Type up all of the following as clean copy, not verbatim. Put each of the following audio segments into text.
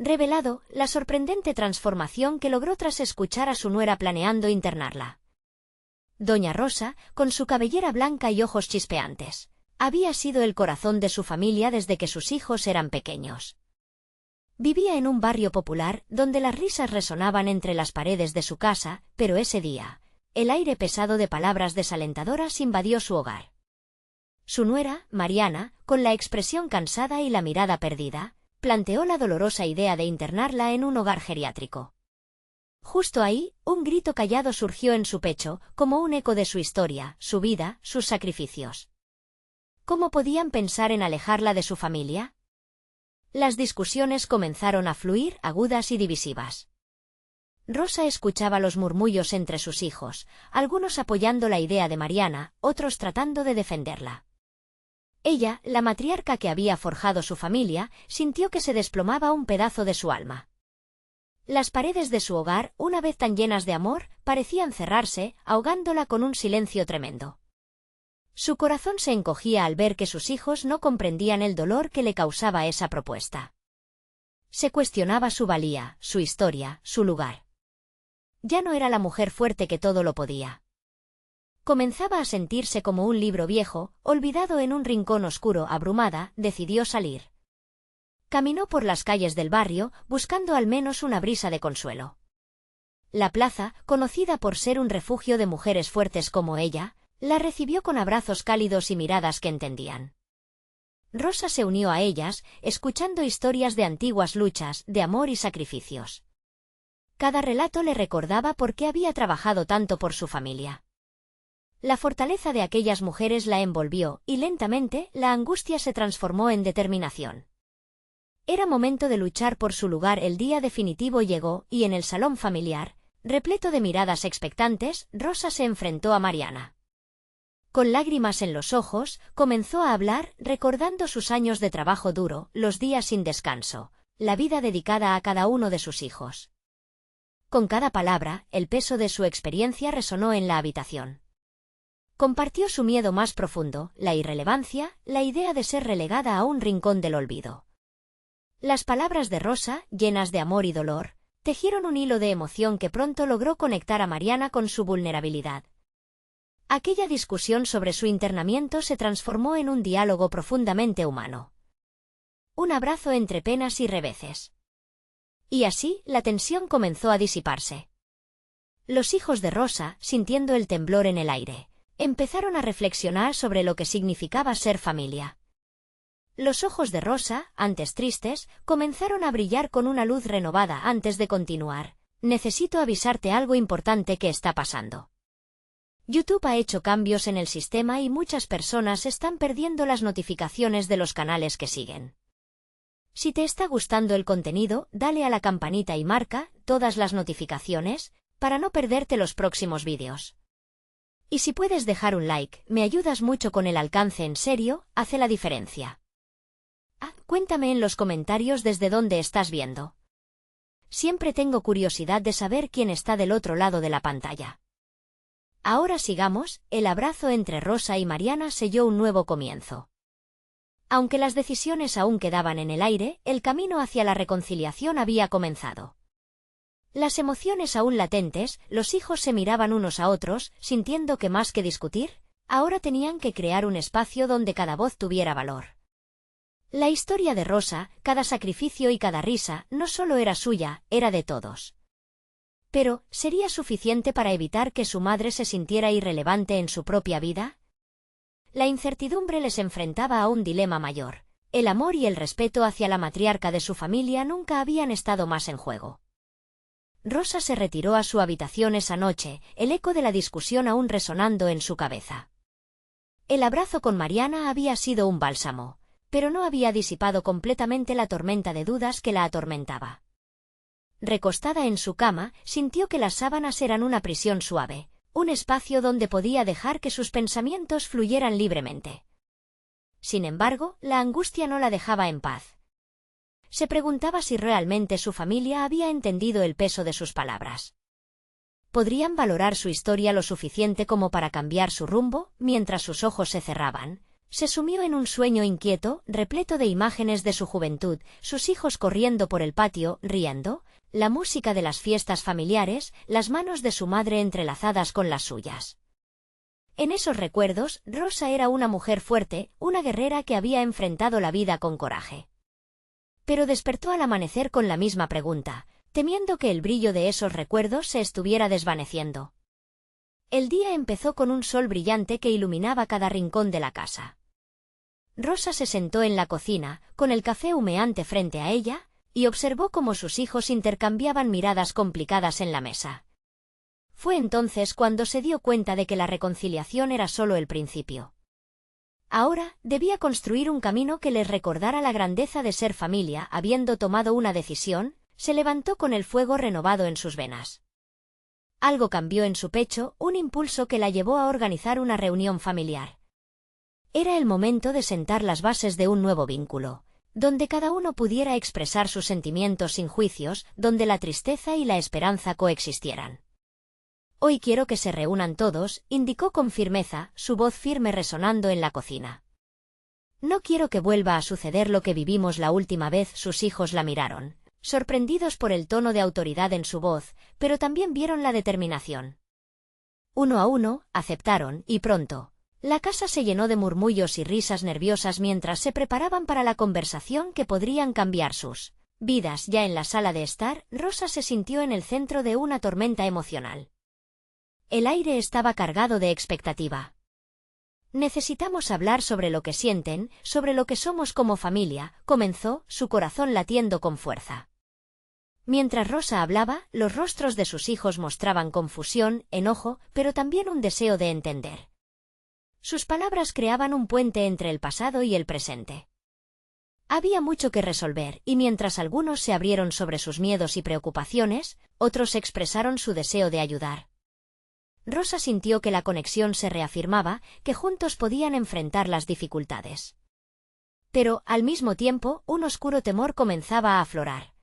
revelado la sorprendente transformación que logró tras escuchar a su nuera planeando internarla. Doña Rosa, con su cabellera blanca y ojos chispeantes, había sido el corazón de su familia desde que sus hijos eran pequeños. Vivía en un barrio popular donde las risas resonaban entre las paredes de su casa, pero ese día, el aire pesado de palabras desalentadoras invadió su hogar. Su nuera, Mariana, con la expresión cansada y la mirada perdida, planteó la dolorosa idea de internarla en un hogar geriátrico. Justo ahí, un grito callado surgió en su pecho, como un eco de su historia, su vida, sus sacrificios. ¿Cómo podían pensar en alejarla de su familia? Las discusiones comenzaron a fluir, agudas y divisivas. Rosa escuchaba los murmullos entre sus hijos, algunos apoyando la idea de Mariana, otros tratando de defenderla. Ella, la matriarca que había forjado su familia, sintió que se desplomaba un pedazo de su alma. Las paredes de su hogar, una vez tan llenas de amor, parecían cerrarse, ahogándola con un silencio tremendo. Su corazón se encogía al ver que sus hijos no comprendían el dolor que le causaba esa propuesta. Se cuestionaba su valía, su historia, su lugar. Ya no era la mujer fuerte que todo lo podía. Comenzaba a sentirse como un libro viejo, olvidado en un rincón oscuro. Abrumada, decidió salir. Caminó por las calles del barrio, buscando al menos una brisa de consuelo. La plaza, conocida por ser un refugio de mujeres fuertes como ella, la recibió con abrazos cálidos y miradas que entendían. Rosa se unió a ellas, escuchando historias de antiguas luchas, de amor y sacrificios. Cada relato le recordaba por qué había trabajado tanto por su familia. La fortaleza de aquellas mujeres la envolvió, y lentamente la angustia se transformó en determinación. Era momento de luchar por su lugar. El día definitivo llegó, y en el salón familiar, repleto de miradas expectantes, Rosa se enfrentó a Mariana. Con lágrimas en los ojos, comenzó a hablar, recordando sus años de trabajo duro, los días sin descanso, la vida dedicada a cada uno de sus hijos. Con cada palabra, el peso de su experiencia resonó en la habitación. Compartió su miedo más profundo, la irrelevancia, la idea de ser relegada a un rincón del olvido. Las palabras de Rosa, llenas de amor y dolor, tejieron un hilo de emoción que pronto logró conectar a Mariana con su vulnerabilidad. Aquella discusión sobre su internamiento se transformó en un diálogo profundamente humano. Un abrazo entre penas y reveses. Y así, la tensión comenzó a disiparse. Los hijos de Rosa, sintiendo el temblor en el aire, empezaron a reflexionar sobre lo que significaba ser familia. Los ojos de Rosa, antes tristes, comenzaron a brillar con una luz renovada. Antes de continuar, necesito avisarte algo importante que está pasando. YouTube ha hecho cambios en el sistema y muchas personas están perdiendo las notificaciones de los canales que siguen. Si te está gustando el contenido, dale a la campanita y marca todas las notificaciones para no perderte los próximos vídeos. Y si puedes dejar un like, me ayudas mucho con el alcance. En serio, hace la diferencia. Cuéntame en los comentarios desde dónde estás viendo. Siempre tengo curiosidad de saber quién está del otro lado de la pantalla. Ahora sigamos. El abrazo entre Rosa y Mariana selló un nuevo comienzo. Aunque las decisiones aún quedaban en el aire, el camino hacia la reconciliación había comenzado. Las emociones aún latentes, los hijos se miraban unos a otros, sintiendo que más que discutir, ahora tenían que crear un espacio donde cada voz tuviera valor. La historia de Rosa, cada sacrificio y cada risa, no solo era suya, era de todos. Pero, ¿sería suficiente para evitar que su madre se sintiera irrelevante en su propia vida? La incertidumbre les enfrentaba a un dilema mayor. El amor y el respeto hacia la matriarca de su familia nunca habían estado más en juego. Rosa se retiró a su habitación esa noche, el eco de la discusión aún resonando en su cabeza. El abrazo con Mariana había sido un bálsamo, pero no había disipado completamente la tormenta de dudas que la atormentaba. Recostada en su cama, sintió que las sábanas eran una prisión suave, un espacio donde podía dejar que sus pensamientos fluyeran libremente. Sin embargo, la angustia no la dejaba en paz. Se preguntaba si realmente su familia había entendido el peso de sus palabras. ¿Podrían valorar su historia lo suficiente como para cambiar su rumbo? Mientras sus ojos se cerraban, Se sumió en un sueño inquieto, repleto de imágenes de su juventud, sus hijos corriendo por el patio, riendo, la música de las fiestas familiares, las manos de su madre entrelazadas con las suyas. En esos recuerdos, Rosa era una mujer fuerte, una guerrera que había enfrentado la vida con coraje. Pero despertó al amanecer con la misma pregunta, temiendo que el brillo de esos recuerdos se estuviera desvaneciendo. El día empezó con un sol brillante que iluminaba cada rincón de la casa. Rosa se sentó en la cocina, con el café humeante frente a ella, y observó cómo sus hijos intercambiaban miradas complicadas en la mesa. Fue entonces cuando se dio cuenta de que la reconciliación era solo el principio. Ahora, debía construir un camino que les recordara la grandeza de ser familia. Habiendo tomado una decisión, se levantó con el fuego renovado en sus venas. Algo cambió en su pecho, un impulso que la llevó a organizar una reunión familiar. Era el momento de sentar las bases de un nuevo vínculo, donde cada uno pudiera expresar sus sentimientos sin juicios, donde la tristeza y la esperanza coexistieran. «Hoy quiero que se reúnan todos», indicó con firmeza, su voz firme resonando en la cocina. «No quiero que vuelva a suceder lo que vivimos la última vez». Sus hijos la miraron, sorprendidos por el tono de autoridad en su voz, pero también vieron la determinación. Uno a uno, aceptaron, y pronto, la casa se llenó de murmullos y risas nerviosas mientras se preparaban para la conversación que podrían cambiar sus vidas. Ya en la sala de estar, Rosa se sintió en el centro de una tormenta emocional. El aire estaba cargado de expectativa. «Necesitamos hablar sobre lo que sienten, sobre lo que somos como familia», comenzó, su corazón latiendo con fuerza. Mientras Rosa hablaba, los rostros de sus hijos mostraban confusión, enojo, pero también un deseo de entender. Sus palabras creaban un puente entre el pasado y el presente. Había mucho que resolver, y mientras algunos se abrieron sobre sus miedos y preocupaciones, otros expresaron su deseo de ayudar. Rosa sintió que la conexión se reafirmaba, que juntos podían enfrentar las dificultades. Pero, al mismo tiempo, un oscuro temor comenzaba a aflorar.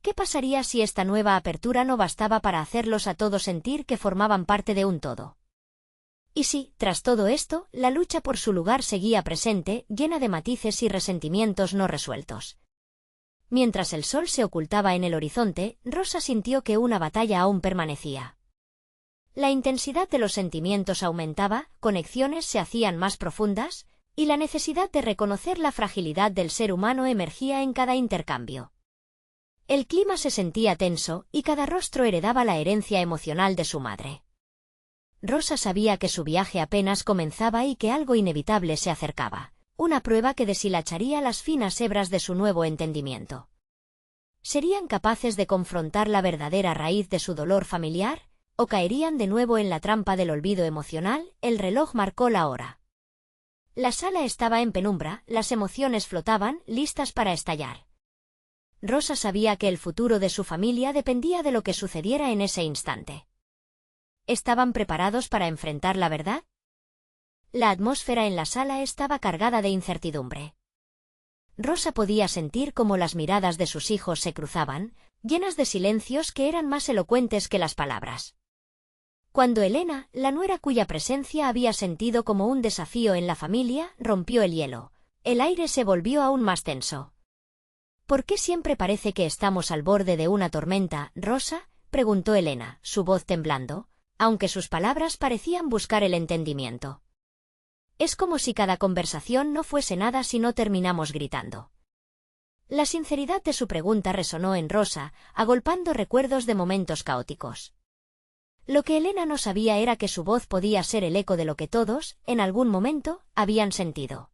¿Qué pasaría si esta nueva apertura no bastaba para hacerlos a todos sentir que formaban parte de un todo? Y si, tras todo esto, la lucha por su lugar seguía presente, llena de matices y resentimientos no resueltos. Mientras el sol se ocultaba en el horizonte, Rosa sintió que una batalla aún permanecía. La intensidad de los sentimientos aumentaba, conexiones se hacían más profundas, y la necesidad de reconocer la fragilidad del ser humano emergía en cada intercambio. El clima se sentía tenso, y cada rostro heredaba la herencia emocional de su madre. Rosa sabía que su viaje apenas comenzaba y que algo inevitable se acercaba, una prueba que deshilacharía las finas hebras de su nuevo entendimiento. ¿Serían capaces de confrontar la verdadera raíz de su dolor familiar? ¿O caerían de nuevo en la trampa del olvido emocional? El reloj marcó la hora. La sala estaba en penumbra, las emociones flotaban, listas para estallar. Rosa sabía que el futuro de su familia dependía de lo que sucediera en ese instante. ¿Estaban preparados para enfrentar la verdad? La atmósfera en la sala estaba cargada de incertidumbre. Rosa podía sentir cómo las miradas de sus hijos se cruzaban, llenas de silencios que eran más elocuentes que las palabras. Cuando Elena, la nuera cuya presencia había sentido como un desafío en la familia, rompió el hielo, el aire se volvió aún más tenso. ¿Por qué siempre parece que estamos al borde de una tormenta, Rosa?, preguntó Elena, su voz temblando, aunque sus palabras parecían buscar el entendimiento. Es como si cada conversación no fuese nada si no terminamos gritando. La sinceridad de su pregunta resonó en Rosa, agolpando recuerdos de momentos caóticos. Lo que Elena no sabía era que su voz podía ser el eco de lo que todos, en algún momento, habían sentido.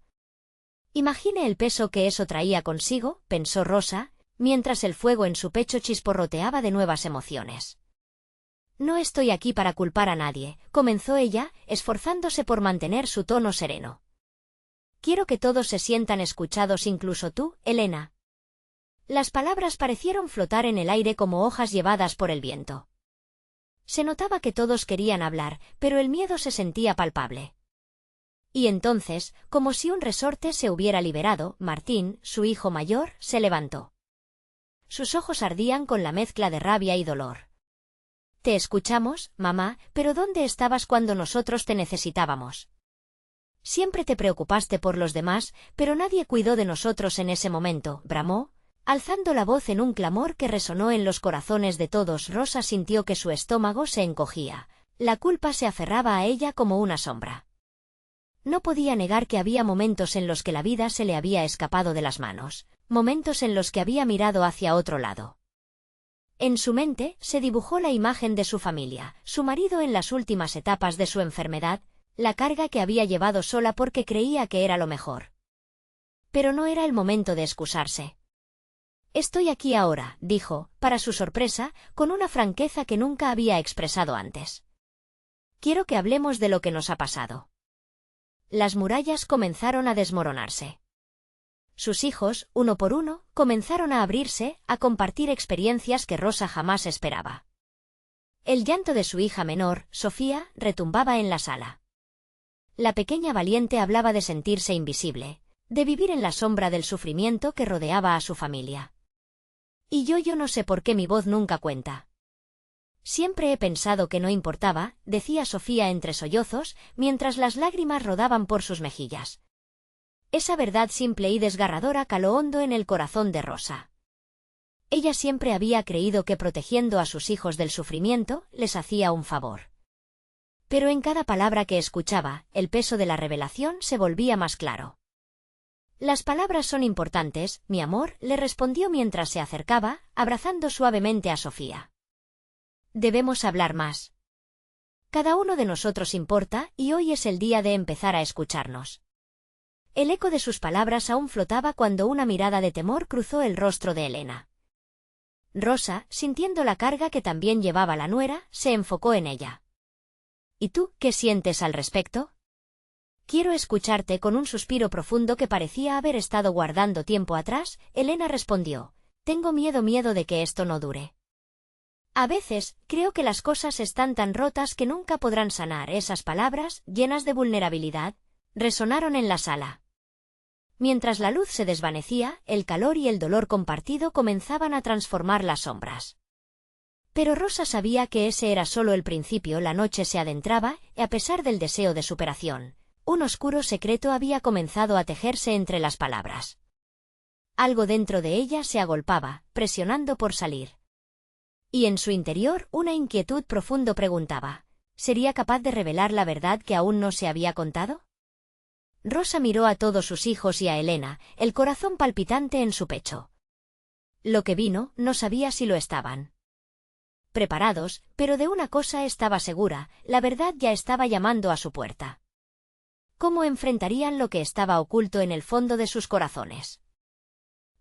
Imagine el peso que eso traía consigo, pensó Rosa, mientras el fuego en su pecho chisporroteaba de nuevas emociones. No estoy aquí para culpar a nadie, comenzó ella, esforzándose por mantener su tono sereno. Quiero que todos se sientan escuchados, incluso tú, Elena. Las palabras parecieron flotar en el aire como hojas llevadas por el viento. Se notaba que todos querían hablar, pero el miedo se sentía palpable. Y entonces, como si un resorte se hubiera liberado, Martín, su hijo mayor, se levantó. Sus ojos ardían con la mezcla de rabia y dolor. Te escuchamos, mamá, pero ¿dónde estabas cuando nosotros te necesitábamos? Siempre te preocupaste por los demás, pero nadie cuidó de nosotros en ese momento, bramó, alzando la voz en un clamor que resonó en los corazones de todos. Rosa sintió que su estómago se encogía. La culpa se aferraba a ella como una sombra. No podía negar que había momentos en los que la vida se le había escapado de las manos, momentos en los que había mirado hacia otro lado. En su mente se dibujó la imagen de su familia, su marido en las últimas etapas de su enfermedad, la carga que había llevado sola porque creía que era lo mejor. Pero no era el momento de excusarse. «Estoy aquí ahora», dijo, para su sorpresa, con una franqueza que nunca había expresado antes. «Quiero que hablemos de lo que nos ha pasado». Las murallas comenzaron a desmoronarse. Sus hijos, uno por uno, comenzaron a abrirse, a compartir experiencias que Rosa jamás esperaba. El llanto de su hija menor, Sofía, retumbaba en la sala. La pequeña valiente hablaba de sentirse invisible, de vivir en la sombra del sufrimiento que rodeaba a su familia. «Y yo no sé por qué mi voz nunca cuenta. Siempre he pensado que no importaba», decía Sofía entre sollozos, mientras las lágrimas rodaban por sus mejillas. Esa verdad simple y desgarradora caló hondo en el corazón de Rosa. Ella siempre había creído que protegiendo a sus hijos del sufrimiento les hacía un favor. Pero en cada palabra que escuchaba, el peso de la revelación se volvía más claro. «Las palabras son importantes, mi amor», le respondió mientras se acercaba, abrazando suavemente a Sofía. «Debemos hablar más. Cada uno de nosotros importa, y hoy es el día de empezar a escucharnos». El eco de sus palabras aún flotaba cuando una mirada de temor cruzó el rostro de Elena. Rosa, sintiendo la carga que también llevaba la nuera, se enfocó en ella. «¿Y tú, qué sientes al respecto?» «Quiero escucharte». Con un suspiro profundo que parecía haber estado guardando tiempo atrás, Elena respondió: «Tengo miedo de que esto no dure. A veces, creo que las cosas están tan rotas que nunca podrán sanar». Esas palabras, llenas de vulnerabilidad, resonaron en la sala. Mientras la luz se desvanecía, el calor y el dolor compartido comenzaban a transformar las sombras. Pero Rosa sabía que ese era solo el principio. La noche se adentraba, y a pesar del deseo de superación, un oscuro secreto había comenzado a tejerse entre las palabras. Algo dentro de ella se agolpaba, presionando por salir. Y en su interior una inquietud profundo preguntaba: ¿sería capaz de revelar la verdad que aún no se había contado? Rosa miró a todos sus hijos y a Elena, el corazón palpitante en su pecho. Lo que vino, no sabía si lo estaban preparados, pero de una cosa estaba segura: la verdad ya estaba llamando a su puerta. ¿Cómo enfrentarían lo que estaba oculto en el fondo de sus corazones?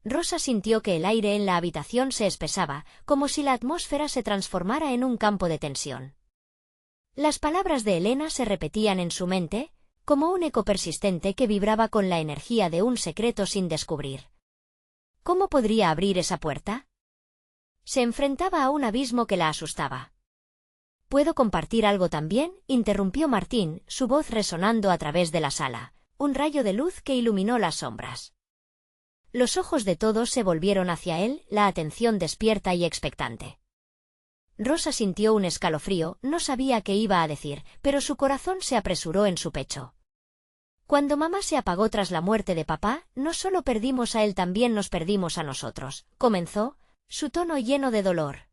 Rosa sintió que el aire en la habitación se espesaba, como si la atmósfera se transformara en un campo de tensión. Las palabras de Elena se repetían en su mente, como un eco persistente que vibraba con la energía de un secreto sin descubrir. ¿Cómo podría abrir esa puerta? Se enfrentaba a un abismo que la asustaba. «¿Puedo compartir algo también?», interrumpió Martín, su voz resonando a través de la sala, un rayo de luz que iluminó las sombras. Los ojos de todos se volvieron hacia él, la atención despierta y expectante. Rosa sintió un escalofrío, no sabía qué iba a decir, pero su corazón se apresuró en su pecho. «Cuando mamá se apagó tras la muerte de papá, no solo perdimos a él, también nos perdimos a nosotros», comenzó, su tono lleno de dolor.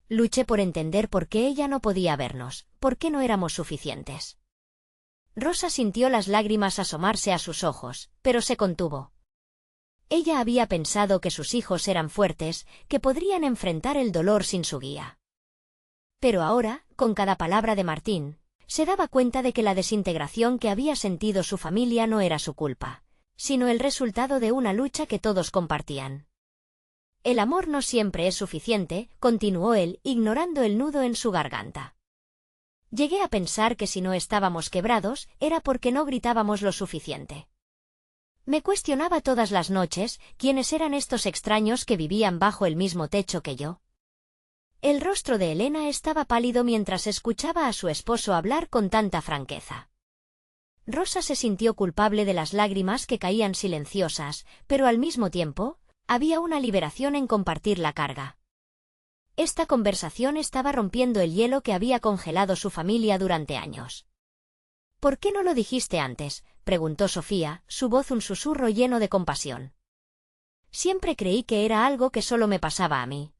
«Luché por entender por qué ella no podía vernos, por qué no éramos suficientes». Rosa sintió las lágrimas asomarse a sus ojos, pero se contuvo. Ella había pensado que sus hijos eran fuertes, que podrían enfrentar el dolor sin su guía. Pero ahora, con cada palabra de Martín, se daba cuenta de que la desintegración que había sentido su familia no era su culpa, sino el resultado de una lucha que todos compartían. «El amor no siempre es suficiente», continuó él, ignorando el nudo en su garganta. «Llegué a pensar que si no estábamos quebrados, era porque no gritábamos lo suficiente. Me cuestionaba todas las noches quiénes eran estos extraños que vivían bajo el mismo techo que yo». El rostro de Elena estaba pálido mientras escuchaba a su esposo hablar con tanta franqueza. Rosa se sintió culpable de las lágrimas que caían silenciosas, pero al mismo tiempo, había una liberación en compartir la carga. Esta conversación estaba rompiendo el hielo que había congelado su familia durante años. ¿Por qué no lo dijiste antes?, preguntó Sofía, su voz un susurro lleno de compasión. Siempre creí que era algo que solo me pasaba a mí.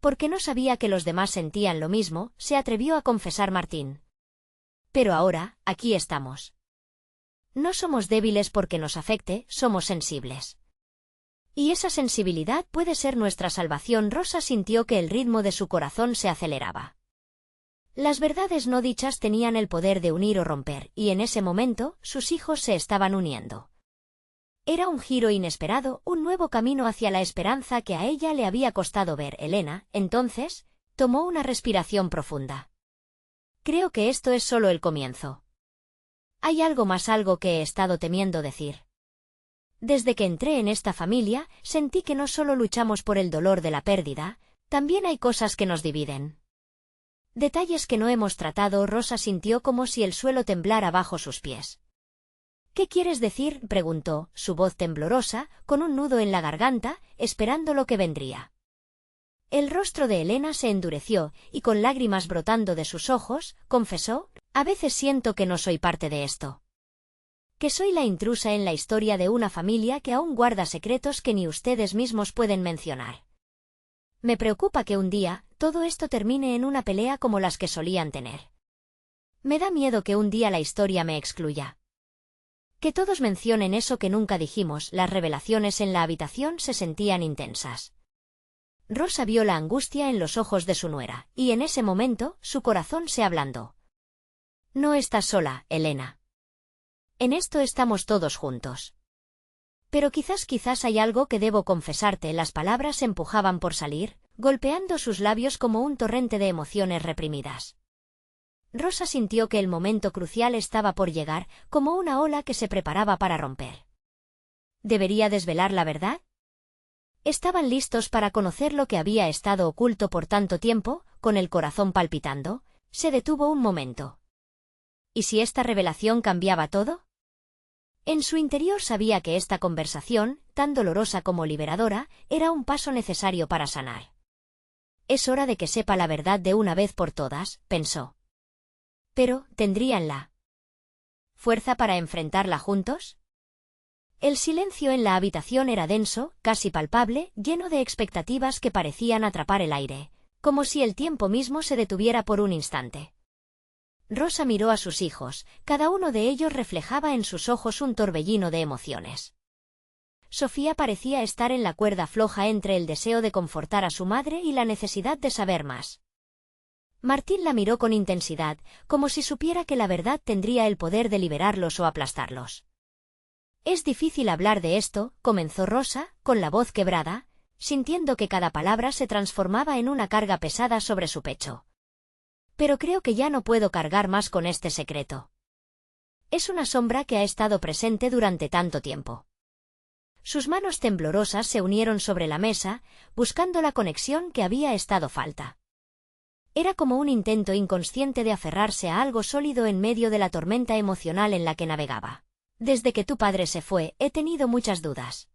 Porque no sabía que los demás sentían lo mismo, se atrevió a confesar Martín. Pero ahora, aquí estamos. No somos débiles porque nos afecte, somos sensibles. Y esa sensibilidad puede ser nuestra salvación. Rosa sintió que el ritmo de su corazón se aceleraba. Las verdades no dichas tenían el poder de unir o romper, y en ese momento, sus hijos se estaban uniendo. Era un giro inesperado, un nuevo camino hacia la esperanza que a ella le había costado ver. Elena, entonces, tomó una respiración profunda. Creo que esto es solo el comienzo. Hay algo más, algo que he estado temiendo decir. Desde que entré en esta familia, sentí que no solo luchamos por el dolor de la pérdida, también hay cosas que nos dividen. Detalles que no hemos tratado. Rosa sintió como si el suelo temblara bajo sus pies. ¿Qué quieres decir?, preguntó, su voz temblorosa, con un nudo en la garganta, esperando lo que vendría. El rostro de Elena se endureció, y con lágrimas brotando de sus ojos, confesó, a veces siento que no soy parte de esto. Que soy la intrusa en la historia de una familia que aún guarda secretos que ni ustedes mismos pueden mencionar. Me preocupa que un día, todo esto termine en una pelea como las que solían tener. Me da miedo que un día la historia me excluya. Que todos mencionen eso que nunca dijimos. Las revelaciones en la habitación se sentían intensas. Rosa vio la angustia en los ojos de su nuera, y en ese momento, su corazón se ablandó. No estás sola, Elena. En esto estamos todos juntos. Pero quizás hay algo que debo confesarte. Las palabras empujaban por salir, golpeando sus labios como un torrente de emociones reprimidas. Rosa sintió que el momento crucial estaba por llegar, como una ola que se preparaba para romper. ¿Debería desvelar la verdad? Estaban listos para conocer lo que había estado oculto por tanto tiempo. Con el corazón palpitando, se detuvo un momento. ¿Y si esta revelación cambiaba todo? En su interior sabía que esta conversación, tan dolorosa como liberadora, era un paso necesario para sanar. Es hora de que sepa la verdad de una vez por todas, pensó. Pero, ¿tendrían la fuerza para enfrentarla juntos? El silencio en la habitación era denso, casi palpable, lleno de expectativas que parecían atrapar el aire, como si el tiempo mismo se detuviera por un instante. Rosa miró a sus hijos, cada uno de ellos reflejaba en sus ojos un torbellino de emociones. Sofía parecía estar en la cuerda floja entre el deseo de confortar a su madre y la necesidad de saber más. Martín la miró con intensidad, como si supiera que la verdad tendría el poder de liberarlos o aplastarlos. Es difícil hablar de esto, comenzó Rosa, con la voz quebrada, sintiendo que cada palabra se transformaba en una carga pesada sobre su pecho. Pero creo que ya no puedo cargar más con este secreto. Es una sombra que ha estado presente durante tanto tiempo. Sus manos temblorosas se unieron sobre la mesa, buscando la conexión que había estado falta. Era como un intento inconsciente de aferrarse a algo sólido en medio de la tormenta emocional en la que navegaba. Desde que tu padre se fue, he tenido muchas dudas.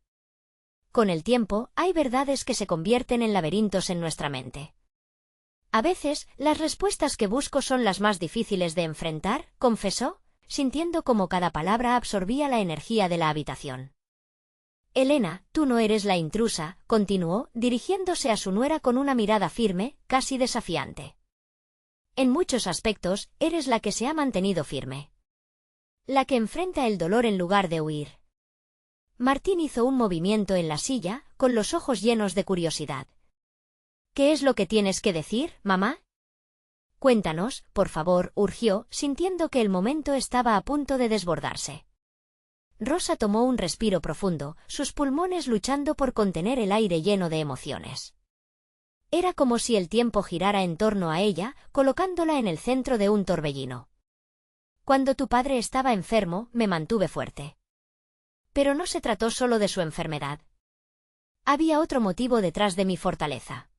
Con el tiempo, hay verdades que se convierten en laberintos en nuestra mente. A veces, las respuestas que busco son las más difíciles de enfrentar, confesó, sintiendo como cada palabra absorbía la energía de la habitación. Elena, tú no eres la intrusa, continuó, dirigiéndose a su nuera con una mirada firme, casi desafiante. En muchos aspectos, eres la que se ha mantenido firme. La que enfrenta el dolor en lugar de huir. Martín hizo un movimiento en la silla, con los ojos llenos de curiosidad. ¿Qué es lo que tienes que decir, mamá? Cuéntanos, por favor, urgió, sintiendo que el momento estaba a punto de desbordarse. Rosa tomó un respiro profundo, sus pulmones luchando por contener el aire lleno de emociones. Era como si el tiempo girara en torno a ella, colocándola en el centro de un torbellino. Cuando tu padre estaba enfermo, me mantuve fuerte. Pero no se trató solo de su enfermedad. Había otro motivo detrás de mi fortaleza.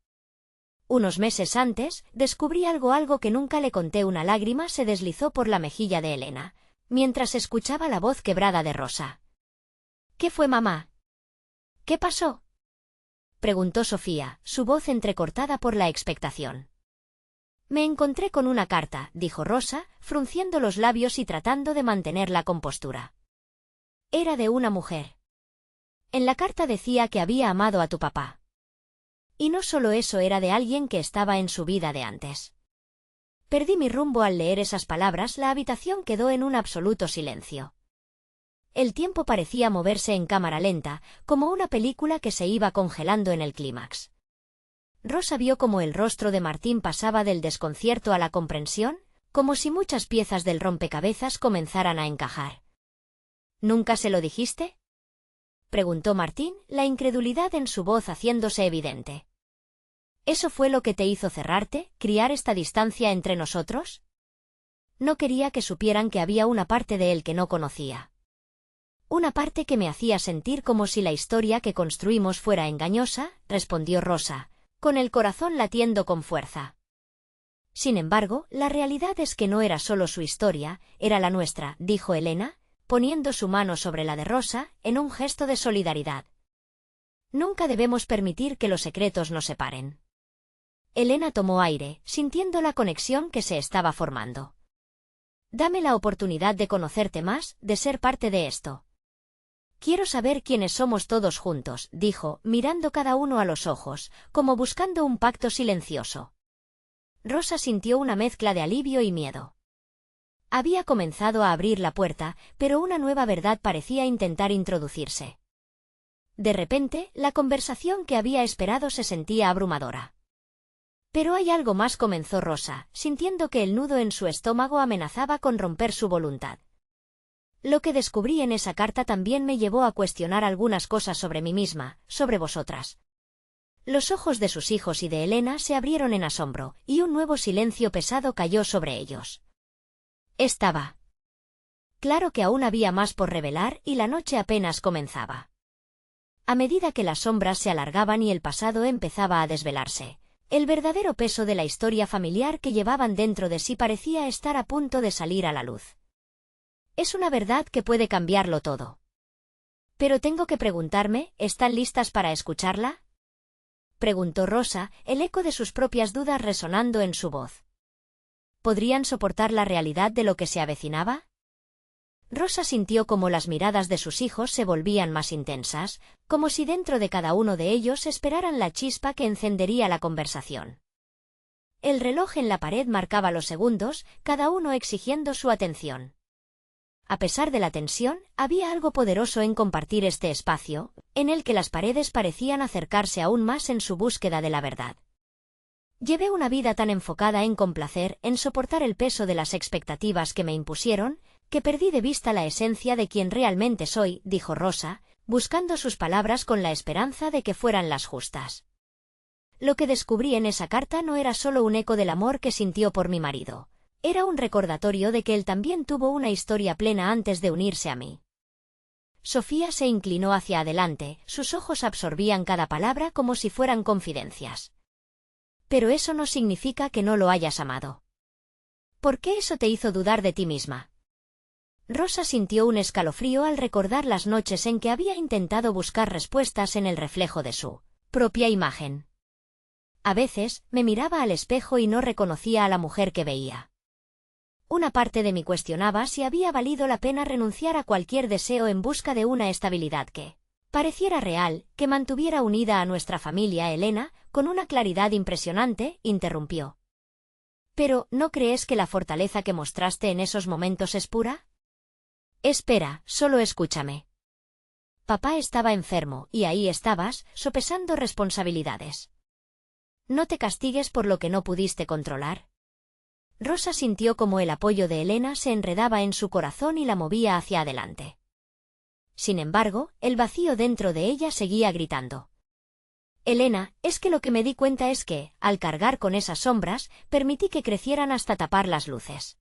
Unos meses antes, descubrí algo que nunca le conté. Una lágrima se deslizó por la mejilla de Elena, mientras escuchaba la voz quebrada de Rosa. ¿Qué fue, mamá? ¿Qué pasó?, preguntó Sofía, su voz entrecortada por la expectación. Me encontré con una carta, dijo Rosa, frunciendo los labios y tratando de mantener la compostura. Era de una mujer. En la carta decía que había amado a tu papá. Y no solo eso, era de alguien que estaba en su vida de antes. Perdí mi rumbo al leer esas palabras, la habitación quedó en un absoluto silencio. El tiempo parecía moverse en cámara lenta, como una película que se iba congelando en el clímax. Rosa vio cómo el rostro de Martín pasaba del desconcierto a la comprensión, como si muchas piezas del rompecabezas comenzaran a encajar. ¿Nunca se lo dijiste?, preguntó Martín, la incredulidad en su voz haciéndose evidente. ¿Eso fue lo que te hizo cerrarte, criar esta distancia entre nosotros? No quería que supieran que había una parte de él que no conocía. Una parte que me hacía sentir como si la historia que construimos fuera engañosa, respondió Rosa, con el corazón latiendo con fuerza. Sin embargo, la realidad es que no era solo su historia, era la nuestra, dijo Elena, poniendo su mano sobre la de Rosa, en un gesto de solidaridad. Nunca debemos permitir que los secretos nos separen. Elena tomó aire, sintiendo la conexión que se estaba formando. Dame la oportunidad de conocerte más, de ser parte de esto. Quiero saber quiénes somos todos juntos, dijo, mirando cada uno a los ojos, como buscando un pacto silencioso. Rosa sintió una mezcla de alivio y miedo. Había comenzado a abrir la puerta, pero una nueva verdad parecía intentar introducirse. De repente, la conversación que había esperado se sentía abrumadora. Pero hay algo más, comenzó Rosa, sintiendo que el nudo en su estómago amenazaba con romper su voluntad. Lo que descubrí en esa carta también me llevó a cuestionar algunas cosas sobre mí misma, sobre vosotras. Los ojos de sus hijos y de Elena se abrieron en asombro, y un nuevo silencio pesado cayó sobre ellos. Estaba claro que aún había más por revelar y la noche apenas comenzaba. A medida que las sombras se alargaban y el pasado empezaba a desvelarse, el verdadero peso de la historia familiar que llevaban dentro de sí parecía estar a punto de salir a la luz. Es una verdad que puede cambiarlo todo. Pero tengo que preguntarme, ¿están listas para escucharla?, preguntó Rosa, el eco de sus propias dudas resonando en su voz. ¿Podrían soportar la realidad de lo que se avecinaba? Rosa sintió como las miradas de sus hijos se volvían más intensas, como si dentro de cada uno de ellos esperaran la chispa que encendería la conversación. El reloj en la pared marcaba los segundos, cada uno exigiendo su atención. A pesar de la tensión, había algo poderoso en compartir este espacio, en el que las paredes parecían acercarse aún más en su búsqueda de la verdad. Llevé una vida tan enfocada en complacer, en soportar el peso de las expectativas que me impusieron, que perdí de vista la esencia de quien realmente soy, dijo Rosa, buscando sus palabras con la esperanza de que fueran las justas. Lo que descubrí en esa carta no era solo un eco del amor que sintió por mi marido. Era un recordatorio de que él también tuvo una historia plena antes de unirse a mí. Sofía se inclinó hacia adelante, sus ojos absorbían cada palabra como si fueran confidencias. Pero eso no significa que no lo hayas amado. ¿Por qué eso te hizo dudar de ti misma? Rosa sintió un escalofrío al recordar las noches en que había intentado buscar respuestas en el reflejo de su propia imagen. A veces, me miraba al espejo y no reconocía a la mujer que veía. Una parte de mí cuestionaba si había valido la pena renunciar a cualquier deseo en busca de una estabilidad que pareciera real, que mantuviera unida a nuestra familia. Elena, con una claridad impresionante, interrumpió. «¿Pero no crees que la fortaleza que mostraste en esos momentos es pura?» «Espera, solo escúchame. Papá estaba enfermo, y ahí estabas, sopesando responsabilidades. No te castigues por lo que no pudiste controlar». Rosa sintió como el apoyo de Elena se enredaba en su corazón y la movía hacia adelante. Sin embargo, el vacío dentro de ella seguía gritando. «Elena, es que lo que me di cuenta es que, al cargar con esas sombras, permití que crecieran hasta tapar las luces.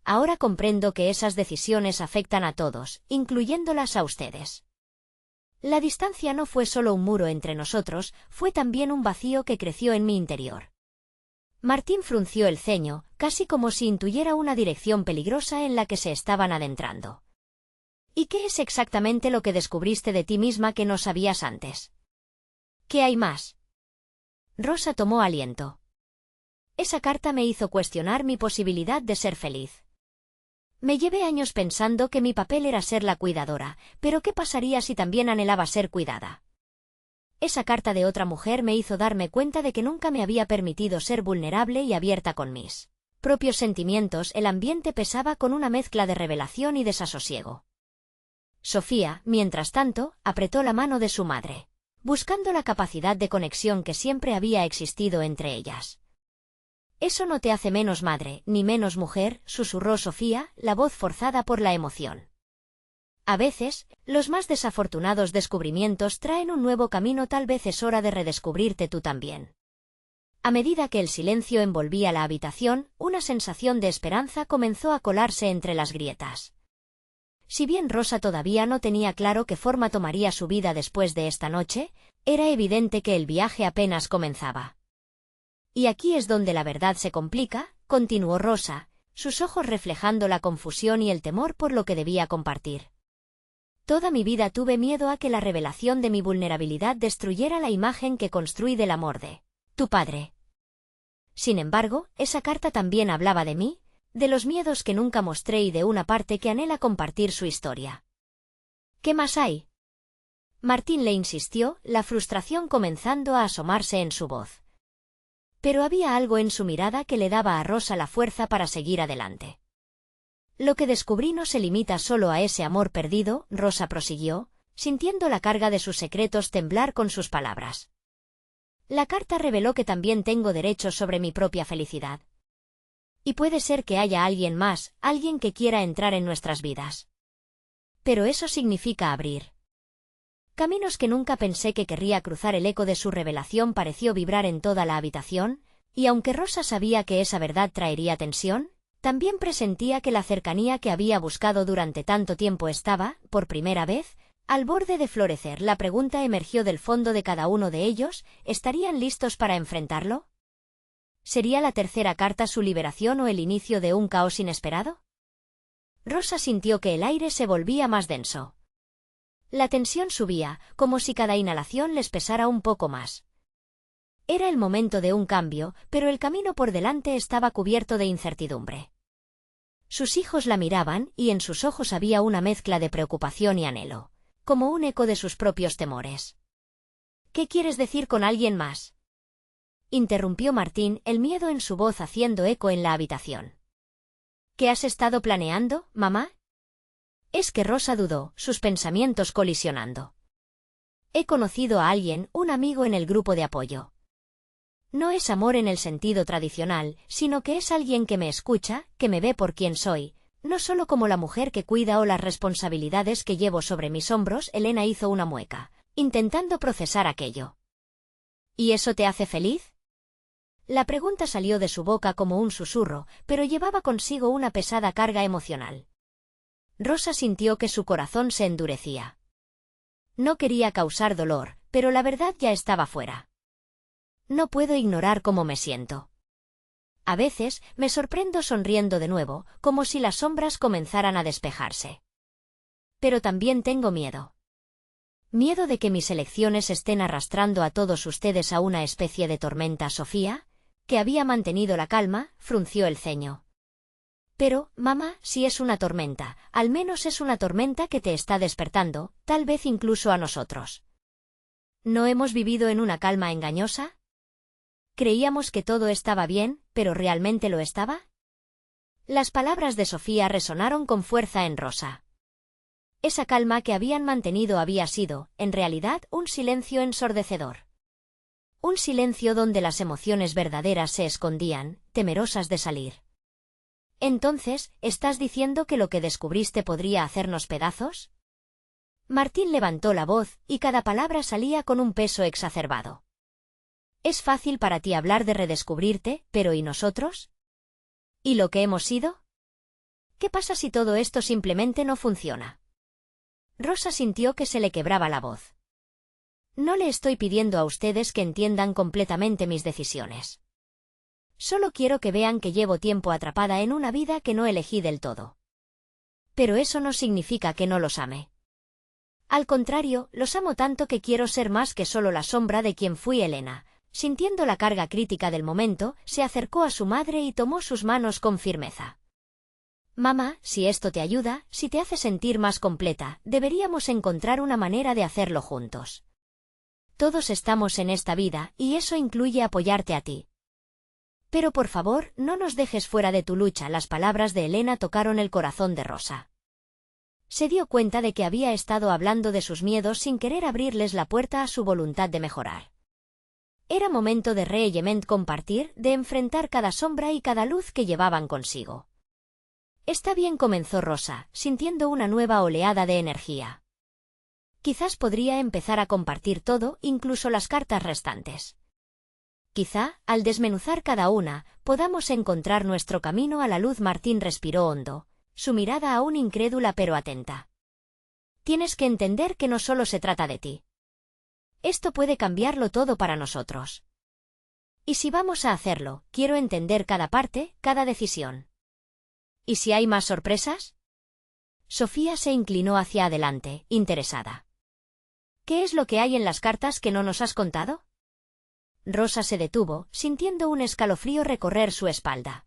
Ahora comprendo que esas decisiones afectan a todos, incluyéndolas a ustedes. La distancia no fue solo un muro entre nosotros, fue también un vacío que creció en mi interior». Martín frunció el ceño, casi como si intuyera una dirección peligrosa en la que se estaban adentrando. «¿Y qué es exactamente lo que descubriste de ti misma que no sabías antes? ¿Qué hay más?» Rosa tomó aliento. Esa carta me hizo cuestionar mi posibilidad de ser feliz. Me llevé años pensando que mi papel era ser la cuidadora, pero ¿qué pasaría si también anhelaba ser cuidada? Esa carta de otra mujer me hizo darme cuenta de que nunca me había permitido ser vulnerable y abierta con mis propios sentimientos. El ambiente pesaba con una mezcla de revelación y desasosiego. Sofía, mientras tanto, apretó la mano de su madre, buscando la capacidad de conexión que siempre había existido entre ellas. «Eso no te hace menos madre, ni menos mujer», susurró Sofía, la voz forzada por la emoción. A veces, los más desafortunados descubrimientos traen un nuevo camino. Tal vez es hora de redescubrirte tú también. A medida que el silencio envolvía la habitación, una sensación de esperanza comenzó a colarse entre las grietas. Si bien Rosa todavía no tenía claro qué forma tomaría su vida después de esta noche, era evidente que el viaje apenas comenzaba. «Y aquí es donde la verdad se complica», continuó Rosa, sus ojos reflejando la confusión y el temor por lo que debía compartir. «Toda mi vida tuve miedo a que la revelación de mi vulnerabilidad destruyera la imagen que construí del amor de tu padre. Sin embargo, esa carta también hablaba de mí, de los miedos que nunca mostré y de una parte que anhela compartir su historia». «¿Qué más hay?», Martín le insistió, la frustración comenzando a asomarse en su voz. Pero había algo en su mirada que le daba a Rosa la fuerza para seguir adelante. «Lo que descubrí no se limita solo a ese amor perdido», Rosa prosiguió, sintiendo la carga de sus secretos temblar con sus palabras. «La carta reveló que también tengo derechos sobre mi propia felicidad. Y puede ser que haya alguien más, alguien que quiera entrar en nuestras vidas. Pero eso significa abrir caminos que nunca pensé que querría cruzar». El eco de su revelación pareció vibrar en toda la habitación, y aunque Rosa sabía que esa verdad traería tensión, también presentía que la cercanía que había buscado durante tanto tiempo estaba, por primera vez, al borde de florecer. La pregunta emergió del fondo de cada uno de ellos: ¿estarían listos para enfrentarlo? ¿Sería la tercera carta su liberación o el inicio de un caos inesperado? Rosa sintió que el aire se volvía más denso. La tensión subía, como si cada inhalación les pesara un poco más. Era el momento de un cambio, pero el camino por delante estaba cubierto de incertidumbre. Sus hijos la miraban, y en sus ojos había una mezcla de preocupación y anhelo, como un eco de sus propios temores. «¿Qué quieres decir con alguien más?», interrumpió Martín, el miedo en su voz haciendo eco en la habitación. «¿Qué has estado planeando, mamá?». Es que Rosa dudó, sus pensamientos colisionando. «He conocido a alguien, un amigo en el grupo de apoyo. No es amor en el sentido tradicional, sino que es alguien que me escucha, que me ve por quien soy, no solo como la mujer que cuida o las responsabilidades que llevo sobre mis hombros». Elena hizo una mueca, intentando procesar aquello. «¿Y eso te hace feliz?». La pregunta salió de su boca como un susurro, pero llevaba consigo una pesada carga emocional. Rosa sintió que su corazón se endurecía. No quería causar dolor, pero la verdad ya estaba fuera. «No puedo ignorar cómo me siento. A veces, me sorprendo sonriendo de nuevo, como si las sombras comenzaran a despejarse. Pero también tengo miedo. Miedo de que mis elecciones estén arrastrando a todos ustedes a una especie de tormenta». Sofía, que había mantenido la calma, frunció el ceño. «Pero, mamá, si es una tormenta, al menos es una tormenta que te está despertando, tal vez incluso a nosotros. ¿No hemos vivido en una calma engañosa? Creíamos que todo estaba bien, pero ¿realmente lo estaba?». Las palabras de Sofía resonaron con fuerza en Rosa. Esa calma que habían mantenido había sido, en realidad, un silencio ensordecedor. Un silencio donde las emociones verdaderas se escondían, temerosas de salir. «Entonces, ¿estás diciendo que lo que descubriste podría hacernos pedazos?». Martín levantó la voz, y cada palabra salía con un peso exacerbado. «Es fácil para ti hablar de redescubrirte, pero ¿y nosotros? ¿Y lo que hemos sido? ¿Qué pasa si todo esto simplemente no funciona?». Rosa sintió que se le quebraba la voz. «No le estoy pidiendo a ustedes que entiendan completamente mis decisiones. Solo quiero que vean que llevo tiempo atrapada en una vida que no elegí del todo. Pero eso no significa que no los ame. Al contrario, los amo tanto que quiero ser más que solo la sombra de quien fui». Elena, Sintiendo la carga crítica del momento, se acercó a su madre y tomó sus manos con firmeza. Mamá, si esto te ayuda, si te hace sentir más completa, deberíamos encontrar una manera de hacerlo juntos. Todos estamos en esta vida, y eso incluye apoyarte a ti. Pero por favor, no nos dejes fuera de tu lucha. Las palabras de Elena tocaron el corazón de Rosa. Se dio cuenta de que había estado hablando de sus miedos sin querer abrirles la puerta a su voluntad de mejorar. Era momento de realmente compartir, de enfrentar cada sombra y cada luz que llevaban consigo. Está bien, comenzó Rosa, sintiendo una nueva oleada de energía. Quizás podría empezar a compartir todo, incluso las cartas restantes. Quizá, al desmenuzar cada una, podamos encontrar nuestro camino a la luz. Martín respiró hondo, su mirada aún incrédula pero atenta. Tienes que entender que no solo se trata de ti. Esto puede cambiarlo todo para nosotros. Y si vamos a hacerlo, quiero entender cada parte, cada decisión. ¿Y si hay más sorpresas? Sofía se inclinó hacia adelante, interesada. ¿Qué es lo que hay en las cartas que no nos has contado? Rosa se detuvo, sintiendo un escalofrío recorrer su espalda.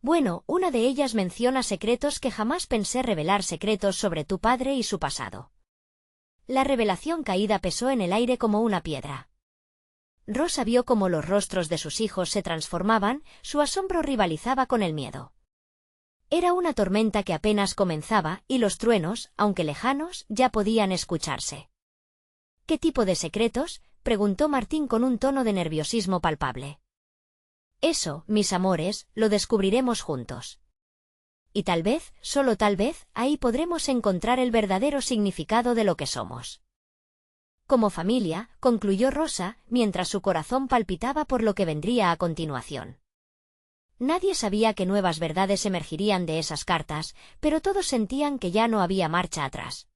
Bueno, una de ellas menciona secretos que jamás pensé revelar, secretos sobre tu padre y su pasado. La revelación caída pesó en el aire como una piedra. Rosa vio cómo los rostros de sus hijos se transformaban, su asombro rivalizaba con el miedo. Era una tormenta que apenas comenzaba, y los truenos, aunque lejanos, ya podían escucharse. ¿Qué tipo de secretos?, preguntó Martín con un tono de nerviosismo palpable. Eso, mis amores, lo descubriremos juntos. Y tal vez, solo tal vez, ahí podremos encontrar el verdadero significado de lo que somos. Como familia, concluyó Rosa, mientras su corazón palpitaba por lo que vendría a continuación. Nadie sabía qué nuevas verdades emergirían de esas cartas, pero todos sentían que ya no había marcha atrás.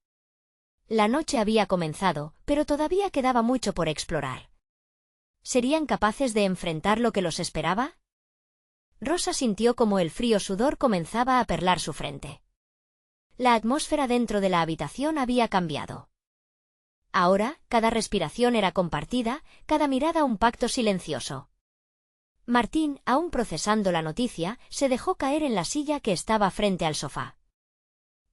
La noche había comenzado, pero todavía quedaba mucho por explorar. ¿Serían capaces de enfrentar lo que los esperaba? Rosa sintió como el frío sudor comenzaba a perlar su frente. La atmósfera dentro de la habitación había cambiado. Ahora, cada respiración era compartida, cada mirada un pacto silencioso. Martín, aún procesando la noticia, se dejó caer en la silla que estaba frente al sofá.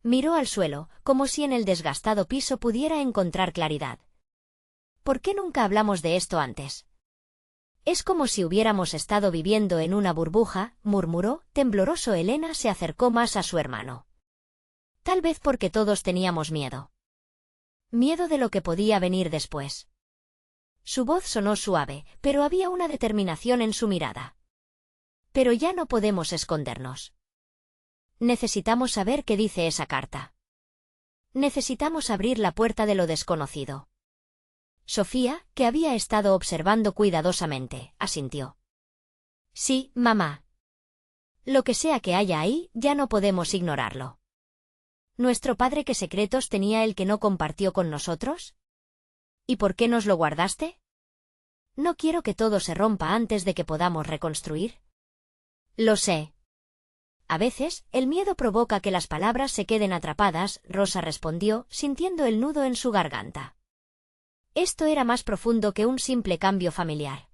Miró al suelo, como si en el desgastado piso pudiera encontrar claridad. ¿Por qué nunca hablamos de esto antes? Es como si hubiéramos estado viviendo en una burbuja, murmuró, tembloroso. Elena se acercó más a su hermano. Tal vez porque todos teníamos miedo. Miedo de lo que podía venir después. Su voz sonó suave, pero había una determinación en su mirada. Pero ya no podemos escondernos. Necesitamos saber qué dice esa carta. Necesitamos abrir la puerta de lo desconocido. Sofía, que había estado observando cuidadosamente, asintió. Sí, mamá. Lo que sea que haya ahí, ya no podemos ignorarlo. ¿Nuestro padre qué secretos tenía el que no compartió con nosotros? ¿Y por qué nos lo guardaste? No quiero que todo se rompa antes de que podamos reconstruir. Lo sé. A veces, el miedo provoca que las palabras se queden atrapadas, Rosa respondió, sintiendo el nudo en su garganta. Esto era más profundo que un simple cambio familiar.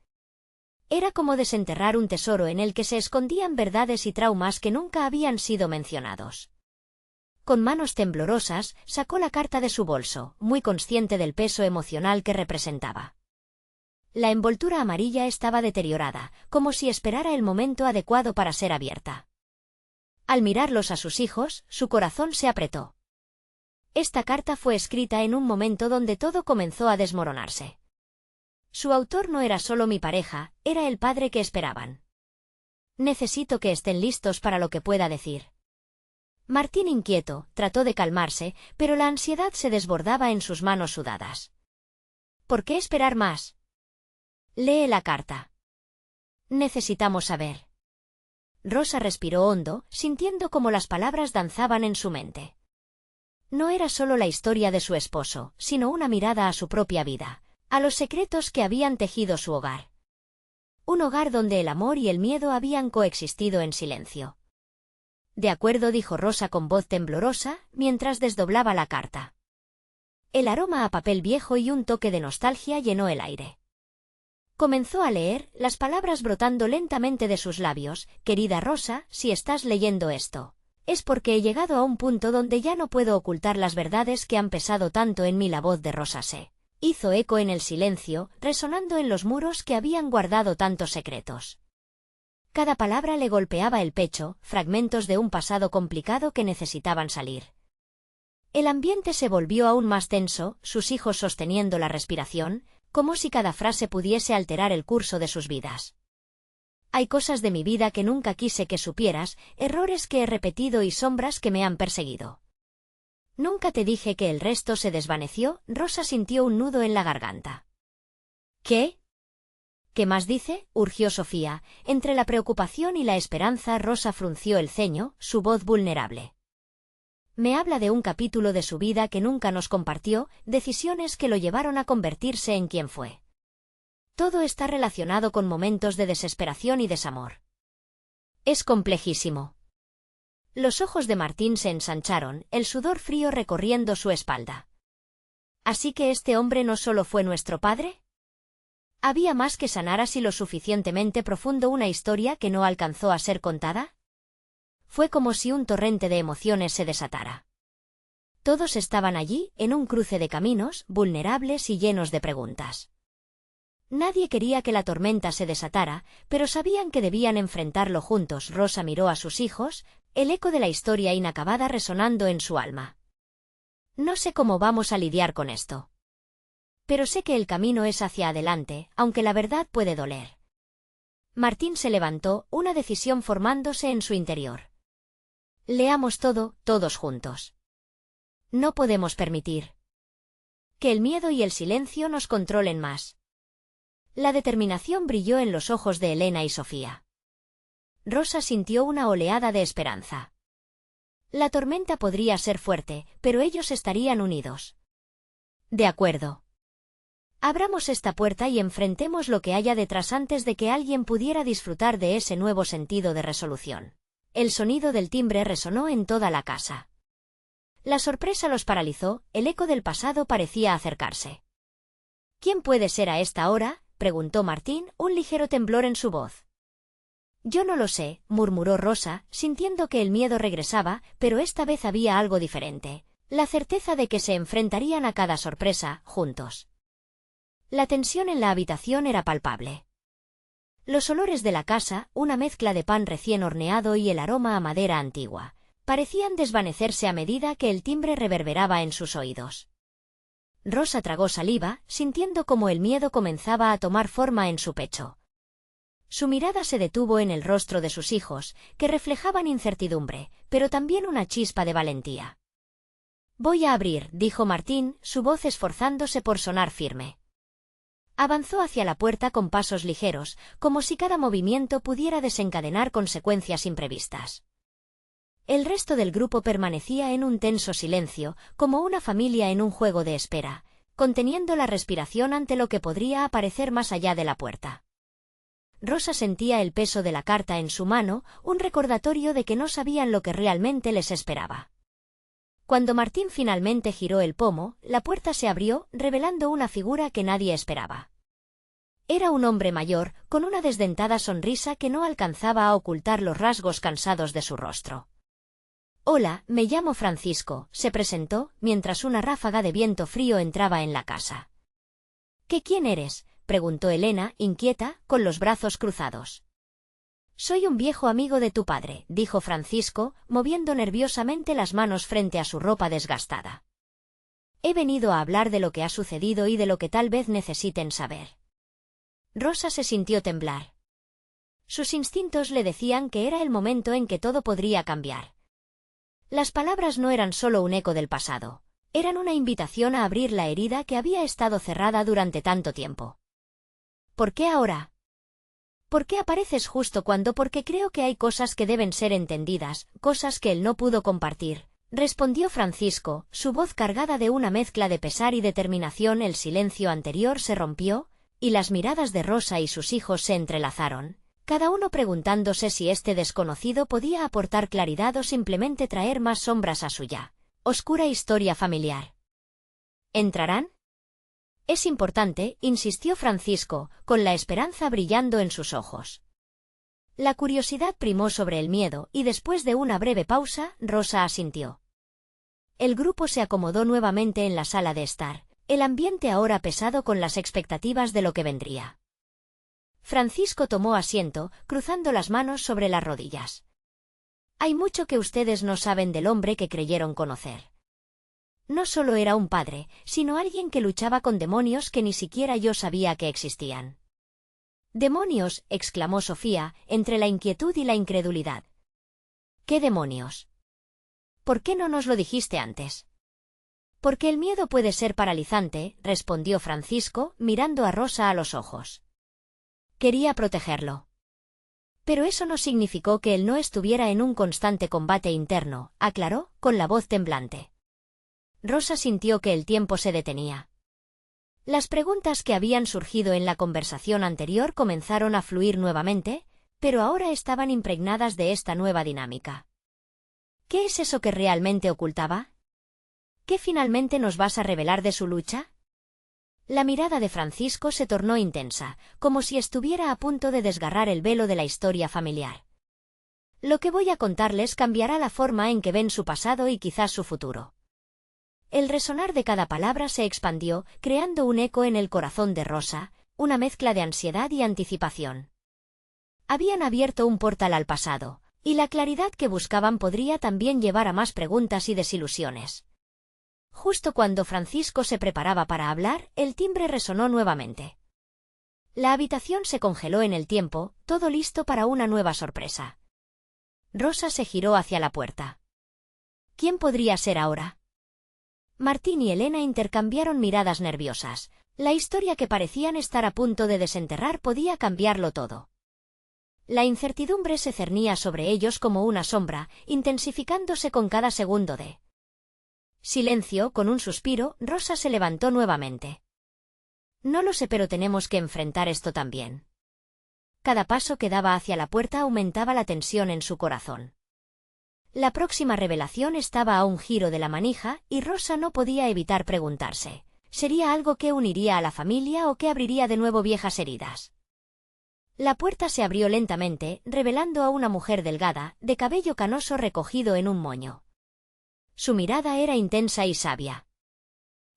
Era como desenterrar un tesoro en el que se escondían verdades y traumas que nunca habían sido mencionados. Con manos temblorosas, sacó la carta de su bolso, muy consciente del peso emocional que representaba. La envoltura amarilla estaba deteriorada, como si esperara el momento adecuado para ser abierta. Al mirarlos a sus hijos, su corazón se apretó. Esta carta fue escrita en un momento donde todo comenzó a desmoronarse. Su autor no era solo mi pareja, era el padre que esperaban. Necesito que estén listos para lo que pueda decir. Martín, inquieto, trató de calmarse, pero la ansiedad se desbordaba en sus manos sudadas. ¿Por qué esperar más? Lee la carta. Necesitamos saber. Rosa respiró hondo, sintiendo cómo las palabras danzaban en su mente. No era solo la historia de su esposo, sino una mirada a su propia vida, a los secretos que habían tejido su hogar. Un hogar donde el amor y el miedo habían coexistido en silencio. De acuerdo, dijo Rosa con voz temblorosa, mientras desdoblaba la carta. El aroma a papel viejo y un toque de nostalgia llenó el aire. Comenzó a leer, las palabras brotando lentamente de sus labios. Querida Rosa, si estás leyendo esto, es porque he llegado a un punto donde ya no puedo ocultar las verdades que han pesado tanto en mí. La voz de Rosa se hizo eco en el silencio, resonando en los muros que habían guardado tantos secretos. Cada palabra le golpeaba el pecho, fragmentos de un pasado complicado que necesitaban salir. El ambiente se volvió aún más tenso, sus hijos sosteniendo la respiración, como si cada frase pudiese alterar el curso de sus vidas. Hay cosas de mi vida que nunca quise que supieras, errores que he repetido y sombras que me han perseguido. Nunca te dije que el resto se desvaneció. Rosa sintió un nudo en la garganta. ¿Qué? ¿Qué más dice? Urgió Sofía. Entre la preocupación y la esperanza, Rosa frunció el ceño, su voz vulnerable. Me habla de un capítulo de su vida que nunca nos compartió, decisiones que lo llevaron a convertirse en quien fue. Todo está relacionado con momentos de desesperación y desamor. Es complejísimo. Los ojos de Martín se ensancharon, el sudor frío recorriendo su espalda. ¿Así que este hombre no solo fue nuestro padre? ¿Había más que sanar así lo suficientemente profundo una historia que no alcanzó a ser contada? Fue como si un torrente de emociones se desatara. Todos estaban allí, en un cruce de caminos, vulnerables y llenos de preguntas. Nadie quería que la tormenta se desatara, pero sabían que debían enfrentarlo juntos. Rosa miró a sus hijos, el eco de la historia inacabada resonando en su alma. No sé cómo vamos a lidiar con esto. Pero sé que el camino es hacia adelante, aunque la verdad puede doler. Martín se levantó, una decisión formándose en su interior. Leamos todo, todos juntos. No podemos permitir que el miedo y el silencio nos controlen más. La determinación brilló en los ojos de Elena y Sofía. Rosa sintió una oleada de esperanza. La tormenta podría ser fuerte, pero ellos estarían unidos. De acuerdo. Abramos esta puerta y enfrentemos lo que haya detrás antes de que alguien pudiera disfrutar de ese nuevo sentido de resolución. El sonido del timbre resonó en toda la casa. La sorpresa los paralizó, el eco del pasado parecía acercarse. ¿Quién puede ser a esta hora?, preguntó Martín, un ligero temblor en su voz. Yo no lo sé, murmuró Rosa, sintiendo que el miedo regresaba, pero esta vez había algo diferente, la certeza de que se enfrentarían a cada sorpresa, juntos. La tensión en la habitación era palpable. Los olores de la casa, una mezcla de pan recién horneado y el aroma a madera antigua, parecían desvanecerse a medida que el timbre reverberaba en sus oídos. Rosa tragó saliva, sintiendo cómo el miedo comenzaba a tomar forma en su pecho. Su mirada se detuvo en el rostro de sus hijos, que reflejaban incertidumbre, pero también una chispa de valentía. Voy a abrir, dijo Martín, su voz esforzándose por sonar firme. Avanzó hacia la puerta con pasos ligeros, como si cada movimiento pudiera desencadenar consecuencias imprevistas. El resto del grupo permanecía en un tenso silencio, como una familia en un juego de espera, conteniendo la respiración ante lo que podría aparecer más allá de la puerta. Rosa sentía el peso de la carta en su mano, un recordatorio de que no sabían lo que realmente les esperaba. Cuando Martín finalmente giró el pomo, la puerta se abrió, revelando una figura que nadie esperaba. Era un hombre mayor, con una desdentada sonrisa que no alcanzaba a ocultar los rasgos cansados de su rostro. Hola, me llamo Francisco, se presentó, mientras una ráfaga de viento frío entraba en la casa. ¿Quién eres?, preguntó Elena, inquieta, con los brazos cruzados. Soy un viejo amigo de tu padre, dijo Francisco, moviendo nerviosamente las manos frente a su ropa desgastada. He venido a hablar de lo que ha sucedido y de lo que tal vez necesiten saber. Rosa se sintió temblar. Sus instintos le decían que era el momento en que todo podría cambiar. Las palabras no eran solo un eco del pasado, eran una invitación a abrir la herida que había estado cerrada durante tanto tiempo. ¿Por qué ahora? ¿Por qué apareces justo cuando? Porque creo que hay cosas que deben ser entendidas, cosas que él no pudo compartir, respondió Francisco, su voz cargada de una mezcla de pesar y determinación. El silencio anterior se rompió, y las miradas de Rosa y sus hijos se entrelazaron, cada uno preguntándose si este desconocido podía aportar claridad o simplemente traer más sombras a su ya oscura historia familiar. ¿Entrarán? Es importante, insistió Francisco, con la esperanza brillando en sus ojos. La curiosidad primó sobre el miedo, y después de una breve pausa, Rosa asintió. El grupo se acomodó nuevamente en la sala de estar, el ambiente ahora pesado con las expectativas de lo que vendría. Francisco tomó asiento, cruzando las manos sobre las rodillas. Hay mucho que ustedes no saben del hombre que creyeron conocer. No solo era un padre, sino alguien que luchaba con demonios que ni siquiera yo sabía que existían. «¡Demonios!», exclamó Sofía, entre la inquietud y la incredulidad. «¿Qué demonios? ¿Por qué no nos lo dijiste antes?». «Porque el miedo puede ser paralizante», respondió Francisco, mirando a Rosa a los ojos. Quería protegerlo. Pero eso no significó que él no estuviera en un constante combate interno, aclaró, con la voz temblante. Rosa sintió que el tiempo se detenía. Las preguntas que habían surgido en la conversación anterior comenzaron a fluir nuevamente, pero ahora estaban impregnadas de esta nueva dinámica. ¿Qué es eso que realmente ocultaba? ¿Qué finalmente nos vas a revelar de su lucha? La mirada de Francisco se tornó intensa, como si estuviera a punto de desgarrar el velo de la historia familiar. Lo que voy a contarles cambiará la forma en que ven su pasado y quizás su futuro. El resonar de cada palabra se expandió, creando un eco en el corazón de Rosa, una mezcla de ansiedad y anticipación. Habían abierto un portal al pasado, y la claridad que buscaban podría también llevar a más preguntas y desilusiones. Justo cuando Francisco se preparaba para hablar, el timbre resonó nuevamente. La habitación se congeló en el tiempo, todo listo para una nueva sorpresa. Rosa se giró hacia la puerta. ¿Quién podría ser ahora? Martín y Elena intercambiaron miradas nerviosas. La historia que parecían estar a punto de desenterrar podía cambiarlo todo. La incertidumbre se cernía sobre ellos como una sombra, intensificándose con cada segundo de silencio. Con un suspiro, Rosa se levantó nuevamente. No lo sé, pero tenemos que enfrentar esto también. Cada paso que daba hacia la puerta aumentaba la tensión en su corazón. La próxima revelación estaba a un giro de la manija, y Rosa no podía evitar preguntarse, ¿sería algo que uniría a la familia o que abriría de nuevo viejas heridas? La puerta se abrió lentamente, revelando a una mujer delgada, de cabello canoso recogido en un moño. Su mirada era intensa y sabia.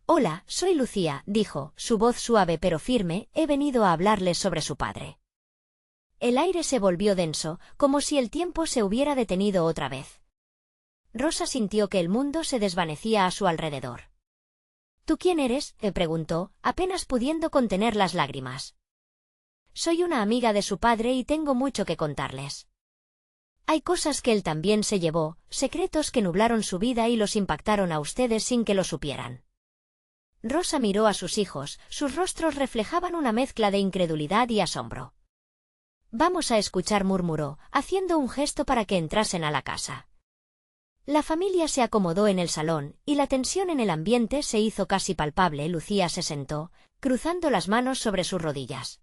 «Hola, soy Lucía», dijo, su voz suave pero firme, «he venido a hablarles sobre su padre». El aire se volvió denso, como si el tiempo se hubiera detenido otra vez. Rosa sintió que el mundo se desvanecía a su alrededor. «¿Tú quién eres?», le preguntó, apenas pudiendo contener las lágrimas. «Soy una amiga de su padre y tengo mucho que contarles. Hay cosas que él también se llevó, secretos que nublaron su vida y los impactaron a ustedes sin que lo supieran». Rosa miró a sus hijos, sus rostros reflejaban una mezcla de incredulidad y asombro. «Vamos a escuchar», murmuró, haciendo un gesto para que entrasen a la casa. La familia se acomodó en el salón, y la tensión en el ambiente se hizo casi palpable. Lucía se sentó, cruzando las manos sobre sus rodillas.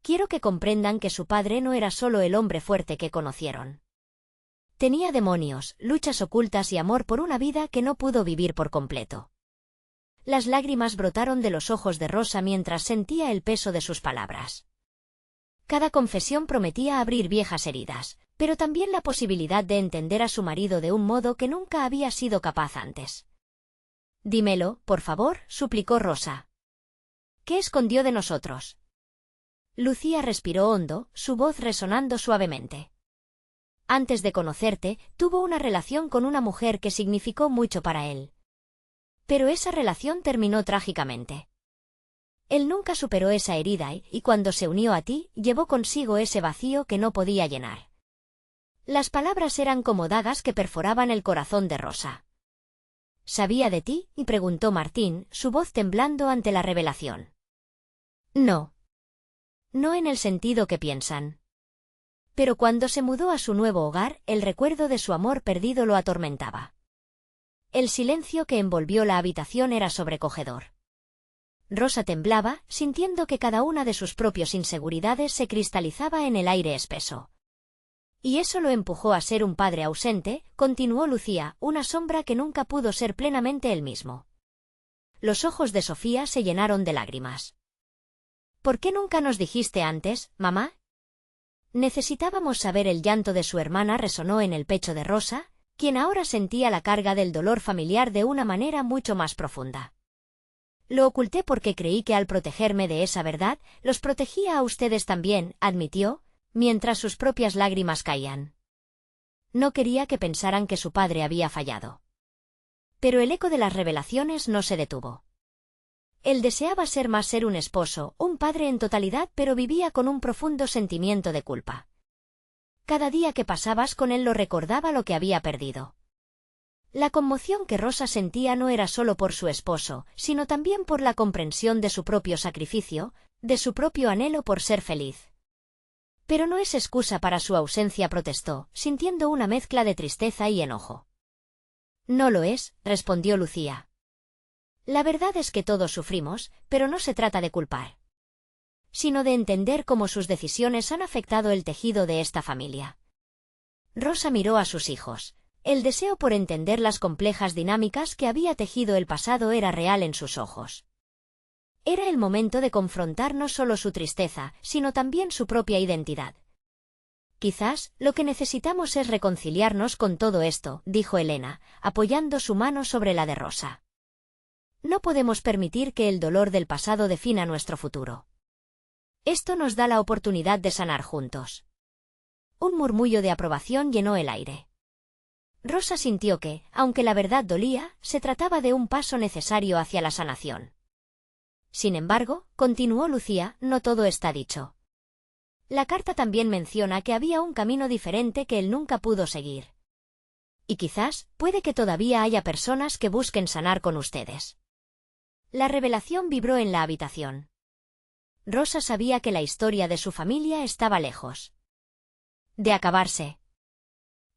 «Quiero que comprendan que su padre no era solo el hombre fuerte que conocieron. Tenía demonios, luchas ocultas y amor por una vida que no pudo vivir por completo». Las lágrimas brotaron de los ojos de Rosa mientras sentía el peso de sus palabras. Cada confesión prometía abrir viejas heridas, pero también la posibilidad de entender a su marido de un modo que nunca había sido capaz antes. «Dímelo, por favor», suplicó Rosa. «¿Qué escondió de nosotros?». Lucía respiró hondo, su voz resonando suavemente. «Antes de conocerte, tuvo una relación con una mujer que significó mucho para él. Pero esa relación terminó trágicamente. Él nunca superó esa herida y cuando se unió a ti, llevó consigo ese vacío que no podía llenar». Las palabras eran como dagas que perforaban el corazón de Rosa. «¿Sabía de ti?», y preguntó Martín, su voz temblando ante la revelación. «No. No en el sentido que piensan. Pero cuando se mudó a su nuevo hogar, el recuerdo de su amor perdido lo atormentaba». El silencio que envolvió la habitación era sobrecogedor. Rosa temblaba, sintiendo que cada una de sus propias inseguridades se cristalizaba en el aire espeso. «Y eso lo empujó a ser un padre ausente», continuó Lucía, «una sombra que nunca pudo ser plenamente él mismo». los ojos de Sofía se llenaron de lágrimas. ¿Por qué nunca nos dijiste antes, mamá? Necesitábamos saber. El llanto de su hermana resonó en el pecho de Rosa, quien ahora sentía la carga del dolor familiar de una manera mucho más profunda. Lo oculté porque creí que al protegerme de esa verdad, los protegía a ustedes también, admitió, mientras sus propias lágrimas caían. No quería que pensaran que su padre había fallado. Pero el eco de las revelaciones no se detuvo. Él deseaba ser un esposo, un padre en totalidad, pero vivía con un profundo sentimiento de culpa. Cada día que pasabas con él lo recordaba lo que había perdido. La conmoción que Rosa sentía no era solo por su esposo, sino también por la comprensión de su propio sacrificio, de su propio anhelo por ser feliz. Pero no es excusa para su ausencia, protestó, sintiendo una mezcla de tristeza y enojo. No lo es, respondió Lucía. La verdad es que todos sufrimos, pero no se trata de culpar, sino de entender cómo sus decisiones han afectado el tejido de esta familia. Rosa miró a sus hijos. El deseo por entender las complejas dinámicas que había tejido el pasado era real en sus ojos. Era el momento de confrontar no solo su tristeza, sino también su propia identidad. Quizás, lo que necesitamos es reconciliarnos con todo esto, dijo Elena, apoyando su mano sobre la de Rosa. No podemos permitir que el dolor del pasado defina nuestro futuro. Esto nos da la oportunidad de sanar juntos. Un murmullo de aprobación llenó el aire. Rosa sintió que, aunque la verdad dolía, se trataba de un paso necesario hacia la sanación. Sin embargo, continuó Lucía, no todo está dicho. La carta también menciona que había un camino diferente que él nunca pudo seguir. Y quizás, puede que todavía haya personas que busquen sanar con ustedes. La revelación vibró en la habitación. Rosa sabía que la historia de su familia estaba lejos de acabarse.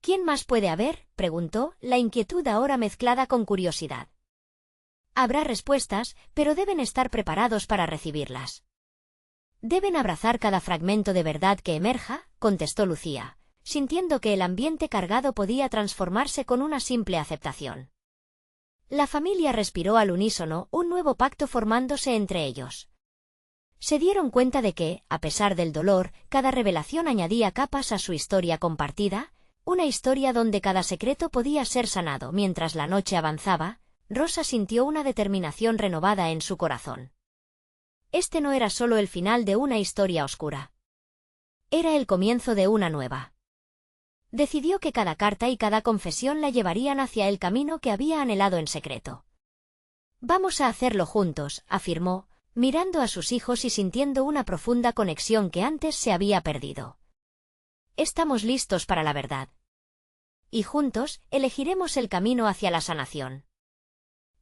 ¿Quién más puede haber?, preguntó, la inquietud ahora mezclada con curiosidad. Habrá respuestas, pero deben estar preparados para recibirlas. Deben abrazar cada fragmento de verdad que emerja, contestó Lucía, sintiendo que el ambiente cargado podía transformarse con una simple aceptación. La familia respiró al unísono, un nuevo pacto formándose entre ellos. Se dieron cuenta de que, a pesar del dolor, cada revelación añadía capas a su historia compartida, una historia donde cada secreto podía ser sanado. Mientras la noche avanzaba, Rosa sintió una determinación renovada en su corazón. Este no era solo el final de una historia oscura. Era el comienzo de una nueva. Decidió que cada carta y cada confesión la llevarían hacia el camino que había anhelado en secreto. Vamos a hacerlo juntos, afirmó, mirando a sus hijos y sintiendo una profunda conexión que antes se había perdido. Estamos listos para la verdad. Y juntos, elegiremos el camino hacia la sanación.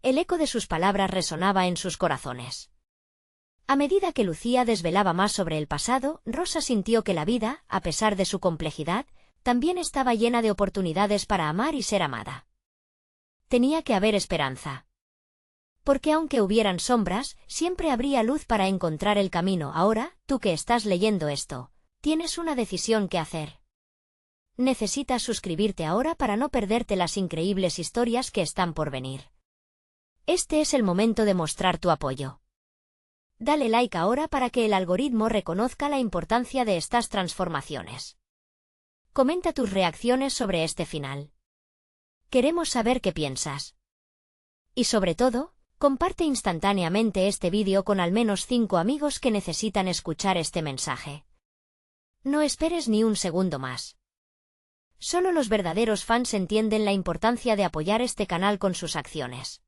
El eco de sus palabras resonaba en sus corazones. A medida que Lucía desvelaba más sobre el pasado, Rosa sintió que la vida, a pesar de su complejidad, también estaba llena de oportunidades para amar y ser amada. Tenía que haber esperanza. Porque aunque hubieran sombras, siempre habría luz para encontrar el camino. Ahora, tú que estás leyendo esto, tienes una decisión que hacer. Necesitas suscribirte ahora para no perderte las increíbles historias que están por venir. Este es el momento de mostrar tu apoyo. Dale like ahora para que el algoritmo reconozca la importancia de estas transformaciones. Comenta tus reacciones sobre este final. Queremos saber qué piensas. Y sobre todo, comparte instantáneamente este vídeo con al menos 5 amigos que necesitan escuchar este mensaje. No esperes ni un segundo más. Solo los verdaderos fans entienden la importancia de apoyar este canal con sus acciones.